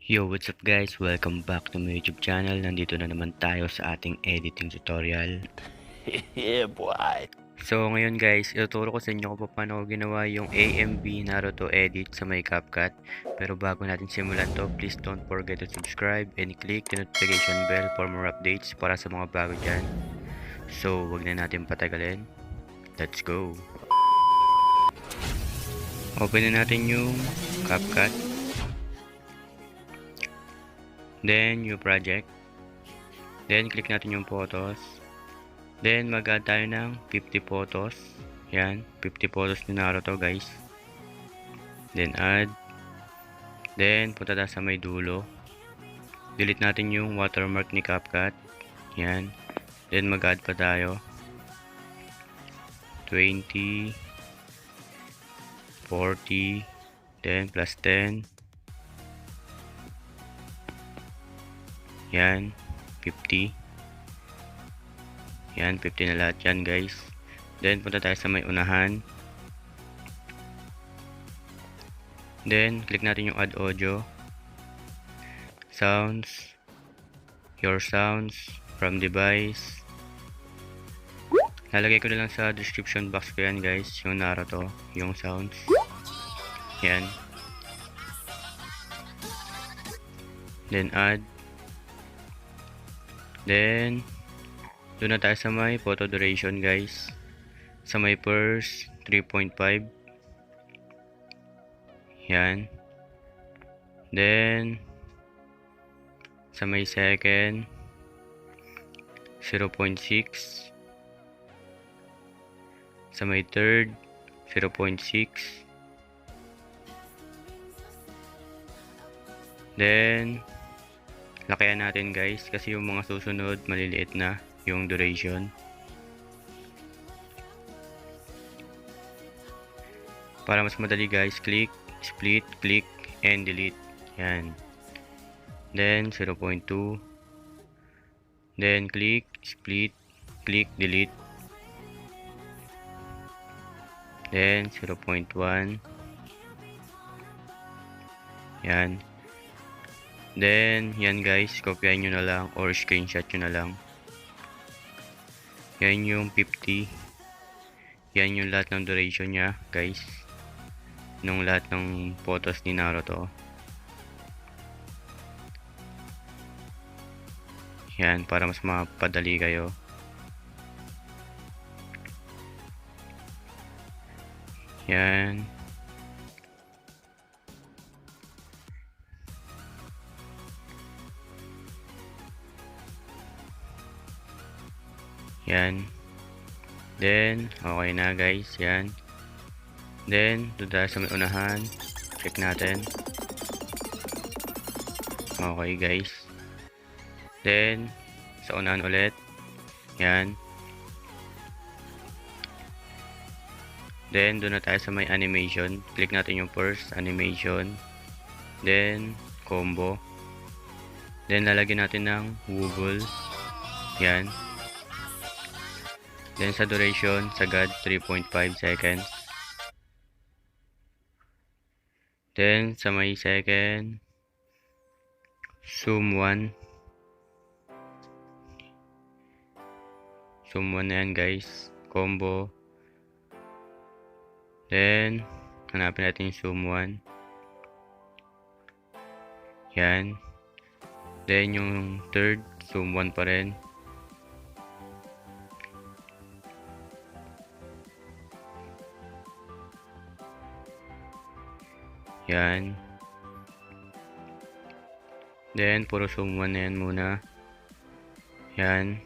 Yo, what's up guys? Welcome back to my YouTube channel. Nandito na naman tayo sa ating editing tutorial. Yeah, boy. So ngayon guys, ituturo ko sa inyo kung paano ko ginawa yung AMV Naruto edit sa may CapCut. Pero bago natin simulan to, please don't forget to subscribe and click the notification bell for more updates para sa mga bago dyan. So wag na natin patagalin. Let's go! Open na natin yung CapCut. Then, new project. Then, click natin yung photos. Then, mag-add tayo ng 50 photos. Yan, 50 photos ni Naruto, guys. Then, add. Then, punta tayo sa may dulo. Delete natin yung watermark ni CapCut. Yan. Then, mag-add pa tayo. 20, 40, then, plus 10. Yan, 50. Yan, 50 na lahat yan guys. Then, punta tayo sa may unahan. Then, click natin yung add audio. Sounds. Your sounds from device. Lalagay ko na lang sa description box ko yan guys. Yung Naruto, yung sounds. Yan. Then, add. Then, doon na tayo sa may photo duration guys. Sa may first, 3.5. Yan. Then, sa may second, 0.6. Sa may third, 0.6. Then, lakayan natin guys kasi yung mga susunod maliliit na yung duration. Para mas madali guys, click, split, click, and delete. Yan. Then 0.2. Then click, split, click, delete. Then 0.1. Yan. Then, yan guys, kopyahin nyo na lang or screenshot nyo na lang. Yan yung 50. Yan yung lahat ng duration nya guys. Nung lahat ng photos ni Naruto. Yan, para mas mapadali kayo. Yan. Yan. Then, okay na guys. Yan. Then, doon tayo sa may unahan. Check natin. Okay guys. Then, sa unahan ulit. Yan. Then, doon na tayo sa may animation. Click natin yung first animation. Then, combo. Then, lalagyan natin ng wobble. Yan. Then sa duration, sagad 3.5 seconds. Then sa may second, zoom 1. Zoom 1 na yan guys. Combo. Then, hanapin natin yung zoom 1. Yan. Then yung third, zoom 1 pa rin. Yan. Then, puro zoom 1 na yan muna. Yan.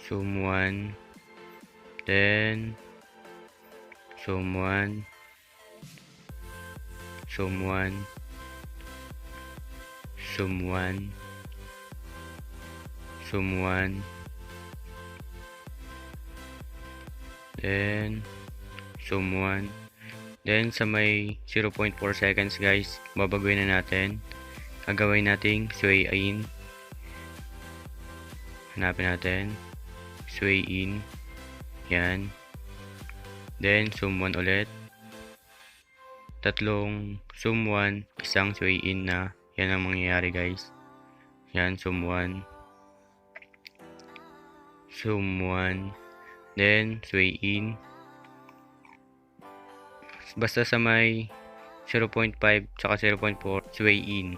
Zoom 1. Then, zoom 1. Zoom 1. Zoom 1. Zoom 1. Then, zoom 1. Then, sa may 0.4 seconds guys, babaguhin na natin. Gagawin nating sway in. Hanapin natin. Sway in. Yan. Then, zoom 1 ulit. tatlong zoom 1, isang sway in na. Yan ang mangyayari guys. Yan, zoom 1. Zoom 1. Then, sway in. Basta sa may 0.5 tsaka 0.4, sway in.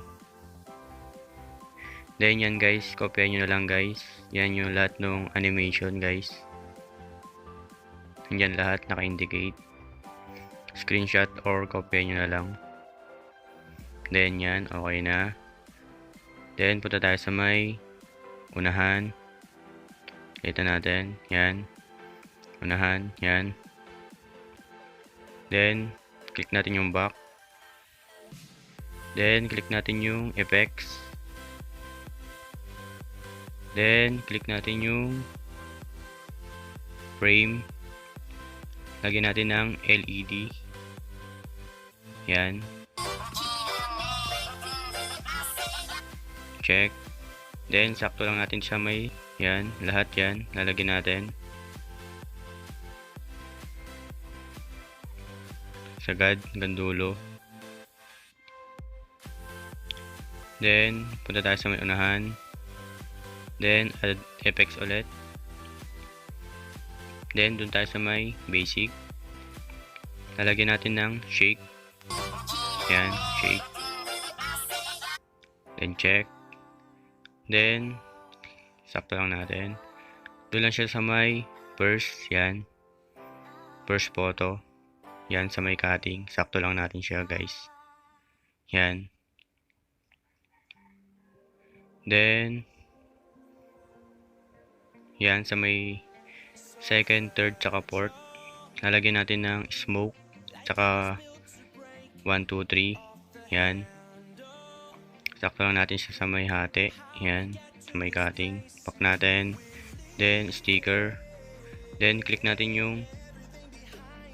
Then, yan guys. Kopya nyo na lang guys. Yan yung lahat ng animation guys. Yan lahat naka-indicate. Screenshot or kopya nyo na lang. Then, yan. Okay na. Then, punta tayo sa may unahan. Ito natin. Yan. Unahan. Yan. Then, click natin yung back. Then, click natin yung effects. Then, click natin yung frame. Lagyan natin ng LED. Yan. Check. Then, sakto lang natin sa may, yan, lahat yan, lalagyan natin. Sagad, gandulo. Then, punta tayo sa may unahan. Then, add effects ulit. Then, dun tayo sa may basic. Lalagyan natin ng shake. Yan, shake. Then, check. Then, sakto lang natin. Doon lang siya sa may first. Yan. First photo. Yan, sa may cutting. Sakto lang natin siya, guys. Yan. Then, yan, sa may second, third, tsaka fourth. Lalagyan natin ng smoke. Tsaka 1, 2, 3. Yan. Sakto lang natin siya sa may hati. Yan. Sa may cutting. Pack natin. Then, sticker. Then, click natin yung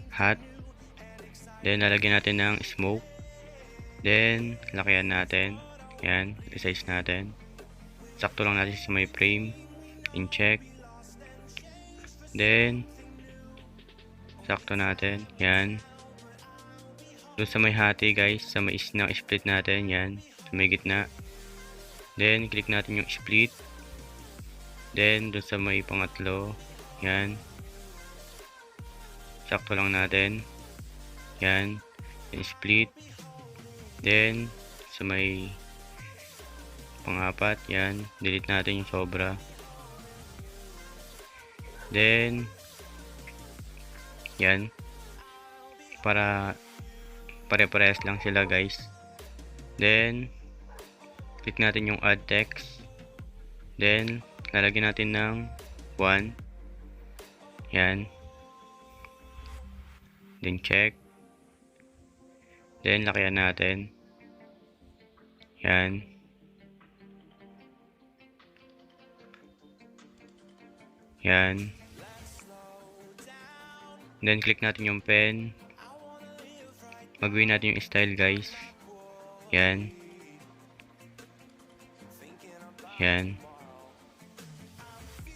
hat. Then, lalagyan natin ng smoke. Then, lakihan natin. Yan. Resize natin. Sakto lang natin sa may frame. In check. Then, sakto natin. Yan. Doon sa may hati guys. Sa may split natin. Yan. Sa may gitna. Then, click natin yung split. Then, doon sa may pangatlo. Yan. Sakto lang natin. Yan. Then, split. Then, sa may pang-apat. Yan. Delete natin yung sobra. Then, yan. Para pare-parehas lang sila guys. Then, click natin yung add text. Then, lalagyan natin ng 1. Yan. Then, check. Then, lakihan natin. Yan. Yan. Then, click natin yung pen. Mag-win natin yung style, guys. Yan. Yan.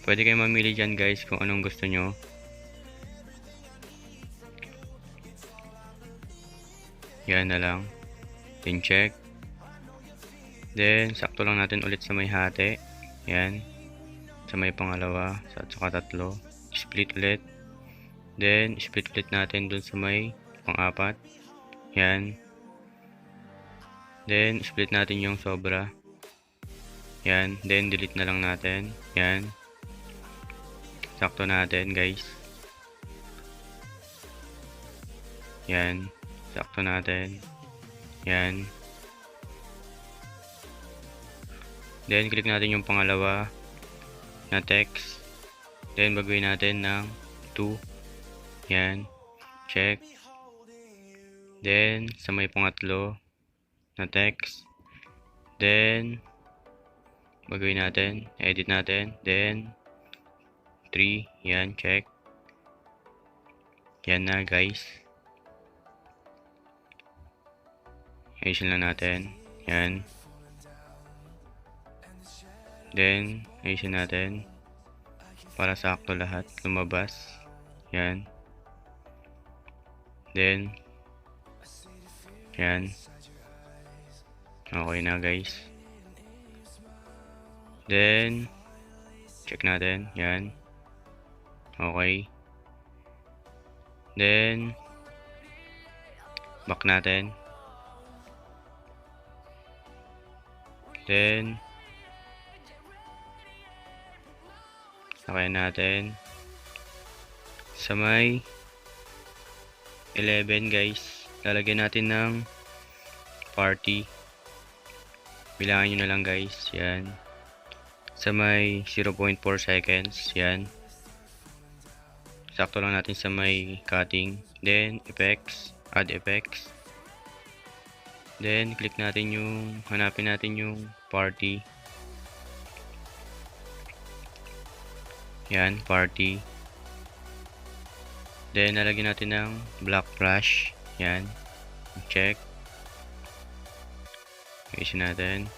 Pwede kayo mamili dyan, guys, kung anong gusto nyo. Yan na lang. Then, check. Then, sakto lang natin ulit sa may hati. Yan. Sa may pangalawa. At saka tatlo. Split ulit. Then, split ulit natin dun sa may pang-apat. Yan. Then, split natin yung sobra. Yan. Then, delete na lang natin. Yan. Sakto natin, guys. Yan. Sakto natin. Yan. Then, click natin yung pangalawa na text. Then, bagawin natin ng 2. Yan. Check. Then, sa may pangatlo na text. Then, bagawin natin. Edit natin. Then, 3. Yan. Check. Yan na, guys. Ayusin lang natin. Yan. Then, ayusin natin. Para sakto lahat. Lumabas. Yan. Then, Yan. Okay na guys. Then, check natin. Yan. Okay. Then, back natin. Then, sakay natin. Sa may 11 guys. Lalagyan natin ng party. Bilangin nyo na lang guys. Yan. Sa may 0.4 seconds. Yan. Sakto lang natin sa may cutting. Then, effects. Add effects. Then, click natin yung, hanapin natin yung party. Yan, party. Then, lalagyan natin ng black flash. Yan. Check. Ayusin natin.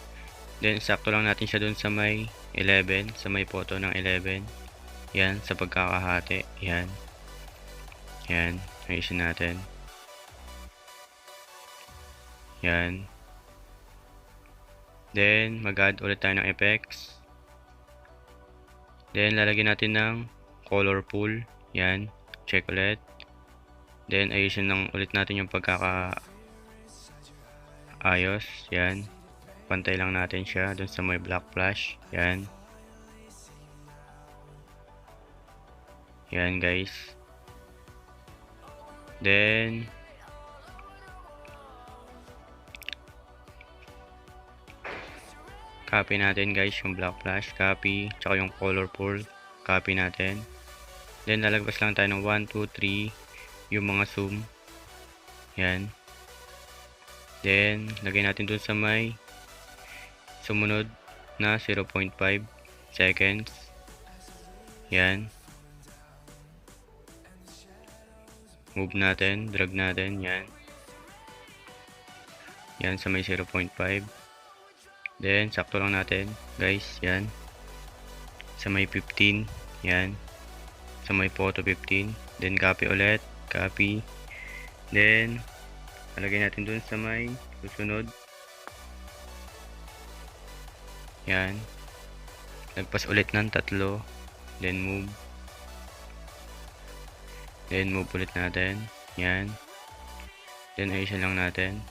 Then, sakto lang natin siya dun sa may 11. Sa may photo ng 11. Yan, sa pagkakahati. Yan. Yan. Ayusin natin. Yan. Then, mag-add ulit tayo ng effects. Then, lalagyan natin ng color pool. Yan. Check ulit. Then, ayusin lang ulit natin yung pagkakaayos. Yan. Pantay lang natin siya dun sa may black flash. Yan. Yan guys. Then, copy natin guys yung black flash. Copy. Tsaka yung color pool. Copy natin. Then, lalagpas lang tayo ng 1, 2, 3. Yung mga zoom. Yan. Then, lagay natin dun sa may sumunod na 0.5 seconds. Yan. Move natin. Drag natin. Yan. Yan sa may 0.5. Then, sakto lang natin. Guys, yan. Sa may 15. Yan. Sa may photo 15. Then, copy ulit. Copy. Then, lalagay natin dun sa may susunod. Yan. Lagpas ulit ng 3. Then, move. Then, move ulit natin. Yan. Then, ayusin lang natin.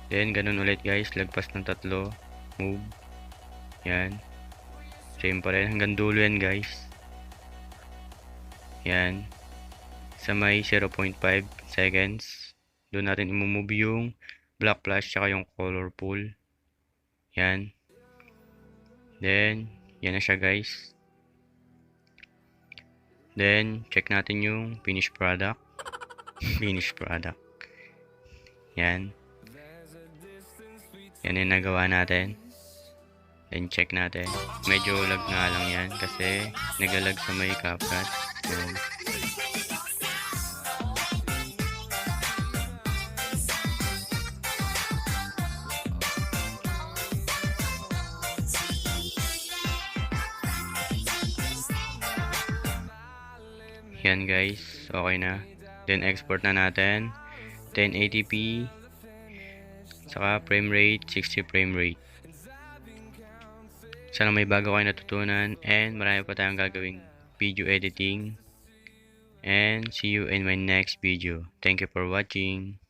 Then, ganun ulit guys. Lagpas ng 3. Move. Yan. Same pa rin. Hanggang dulo yan guys. Yan. Sa may 0.5 seconds. Doon natin i-move yung black flash tsaka yung color pool. Yan. Then, yan na siya guys. Then, check natin yung finished product. Finished product. Yan. Yan yung nagawa natin. Then, check natin. Medyo lag nga lang yan kasi nagalag sa may CapCut. Yan. Yan guys, okay na. Then export na natin. 1080p saka frame rate 60 frame rate. Sana may bago kayo natutunan and marami pa tayong gagawing video editing. And see you in my next video. Thank you for watching.